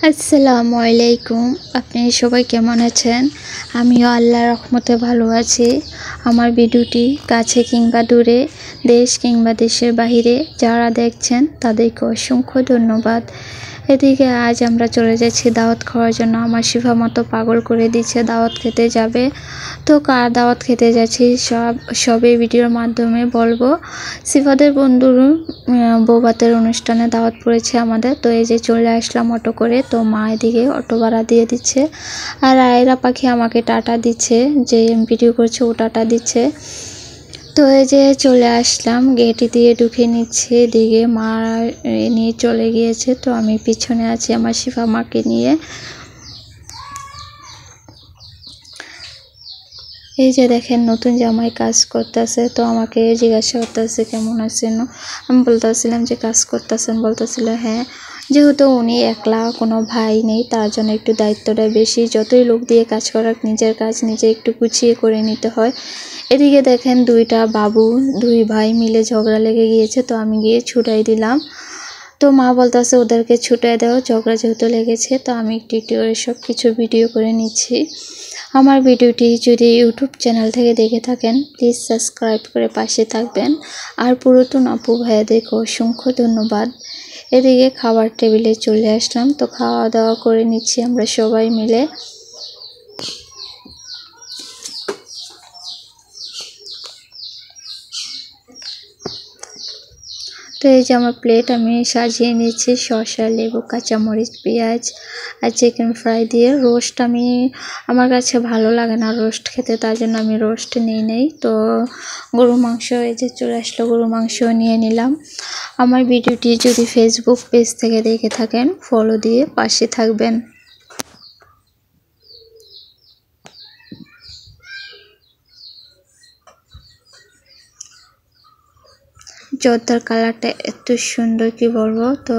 আসসালামু আলাইকুম। আপনি সবাই কেমন আছেন? আমিও আল্লাহর রহমতে ভালো আছি। আমার ভিডিওটি কাছে কিংবা দূরে, দেশ কিংবা দেশের বাহিরে যারা দেখছেন তাদেরকে অসংখ্য ধন্যবাদ। এদিকে আজ আমরা চলে যাচ্ছি দাওয়াত খাওয়ার জন্য। আমার শিফা মতো পাগল করে দিচ্ছে, দাওয়াত খেতে যাবে। তো কার দাওয়াত খেতে যাচ্ছি সবই ভিডিওর মাধ্যমে বলবো। শিফাদের বন্ধুর বৌভাতের অনুষ্ঠানে দাওয়াত পড়েছে আমাদের। তো এই যে চলে আসলাম অটো করে। তো মা এদিকে অটো ভাড়া দিয়ে দিচ্ছে, আর আয়রা পাখি আমাকে টাটা দিচ্ছে, যে ভিডিও করছে ও টাটা দিচ্ছে। তো এই যে চলে আসলাম, গেট দিয়ে ঢুকে নিচ্ছে, এদিকে মা নিয়ে চলে গিয়েছে। তো আমি পিছনে আছি আমার শিফা মাকে নিয়ে। এই যে দেখেন নতুন জামাই কাজ করতেছে। তো আমাকে জিজ্ঞাসা করতেছে কেমন আছেন। আমি বলতেছিলাম যে কাজ করতেছেন, বলতেছিল হ্যাঁ। যেহেতু উনি একলা, কোনো ভাই নেই, তার জন্য একটু দায়িত্বটা বেশি। যতই লোক দিয়ে কাজ করাক নিজের কাজ নিজে একটু গুছিয়ে করে নিতে হয়। এদিকে দেখেন দুই ভাই মিলে ঝগড়া লেগে গিয়েছে। তো আমি গিয়ে ছুটাই দিলাম। তো মা বলতেছে ওদেরকে ছুটাই দাও, ঝগড়া যেহেতু লেগেছে। তো আমি একটু একটু করে সব কিছু ভিডিও করে নিচ্ছি। আমার ভিডিওটি যদি ইউটিউব চ্যানেল থেকে দেখে থাকেন প্লিজ সাবস্ক্রাইব করে পাশে থাকবেন। আর পুরাতন আপু ভাইয়াদেরকে অসংখ্য ধন্যবাদ। এদিকে খাবার টেবিলে চলে আসলাম। তো খাওয়া দাওয়া করে নিচ্ছি আমরা সবাই মিলে। তো এই যে আমার প্লেট আমি সাজিয়ে নিচ্ছি শসা, লেবু, কাঁচামরিচ, পেঁয়াজ আর চিকেন ফ্রাই দিয়ে। রোস্ট আমার কাছে ভালো লাগে না রোস্ট খেতে, তার জন্য আমি রোস্ট নিয়ে নেই। তো গরু মাংস এই যে চলে আসলো, গরু মাংস নিয়ে নিলাম। আমার ভিডিওটি যদি ফেসবুক পেজ থেকে দেখে থাকেন ফলো দিয়ে পাশে থাকবেন। জর্দার কালারটা এত সুন্দর কি বলবো। তো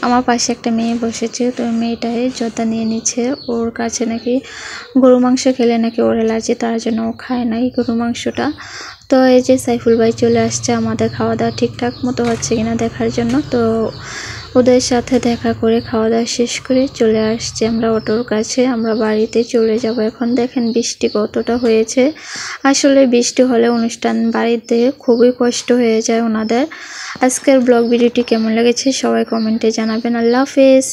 আমার পাশে একটা মেয়ে বসেছে, তো মেয়েটাই জর্দা নিয়ে নিচ্ছে। ওর কাছে নাকি গরু মাংস খেলে নাকি ওর অ্যালার্জি, তার জন্য ও খায় না এই গরু মাংসটা। তো এই যে সাইফুল ভাই চলে আসছে আমাদের খাওয়া দাওয়া ঠিকঠাক মতো হচ্ছে কিনা দেখার জন্য। তো ওদের সাথে দেখা করে খাওয়া দাওয়া শেষ করে চলে আসছে আমরা অটোর কাছে। আমরা বাড়িতে চলে যাব এখন। দেখেন বৃষ্টি কতটা হয়েছে। আসলে বৃষ্টি হলে অনুষ্ঠান বাড়িতে খুবই কষ্ট হয়ে যায় ওনাদের। আজকের ব্লগ ভিডিওটি কেমন লেগেছে সবাই কমেন্টে জানাবেন। আল্লাহ হাফেজ।